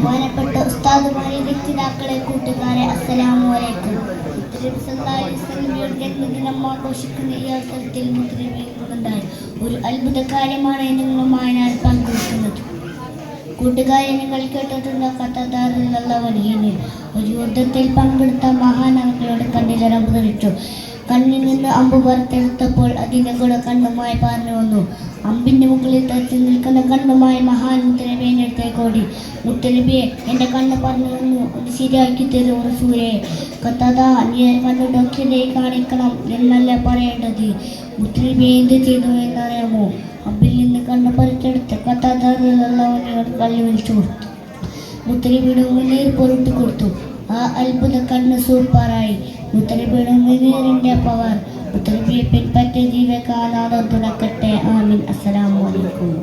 ബഹുമാനപ്പെട്ട ഉസ്താദുമാരെ, രക്ഷിതാക്കളെ, കൂട്ടുകാരെ, അസ്സലാമു അലൈക്കും. ജന്മദിനം ആഘോഷിക്കുന്ന ഈ അവസരത്തിൽ മുത്തനബിയുണ്ടായി ഒരു അത്ഭുത കാര്യമാണ് നിങ്ങളുമായി ഞാൻ പങ്കുവെക്കുന്നത്. കൂട്ടുകാരെ, നിങ്ങൾ കേട്ടിട്ടുള്ള ഖത്താദാറിലുള്ള വലിയന് ഒരു യുദ്ധത്തിൽ പങ്കെടുത്ത മഹാനവകളോട് കണ്ണിൽ അമ്പ് തെറിച്ചു. കണ്ണിൽ നിന്ന് അമ്പ് പുറത്തെടുത്തപ്പോൾ അതിൻ്റെ കൂടെ കണ്ണുമായി പറഞ്ഞു വന്നു. അമ്പിൻ്റെ മുകളിൽ തച്ച് നിൽക്കുന്ന കണ്ണുമായി മഹാൻ മുത്തനബിയുടെ അടുത്തേക്ക് ഓടി. മുത്തനബിയെ, എൻ്റെ കണ്ണ് പറഞ്ഞു വന്നു, ഒന്ന് ശരിയാക്കി തരൂ റസൂലേ. ഖത്താദ, നീ കണ്ണ് ഡോക്ടറെ കാണിക്കണം എന്നല്ല പറയേണ്ടത്. മുത്തനബി എന്ത് ചെയ്തു എന്നറിയാമോ? അമ്പിൽ നിന്ന് കണ്ണ് പറിച്ചെടുത്ത് ഖത്താദാറിലുള്ളവനോട് കല്ല് വിളിച്ചു കൊടുത്തു. മുത്തനബിയുടെ ഉമിനീർ പൊരുട്ട് കൊടുത്തു. ആ അത്ഭുത കണ്ണ് സൂപ്പറായി. മുത്തനബിയുടെ ഉമിനീറിൻ്റെ പവർ മുത്തനബിയെ പിൻപറ്റിയ ജീവിതകാലം തുറക്കട്ടെ. ആമീൻ. അസ്സലാമു അലൈക്കും.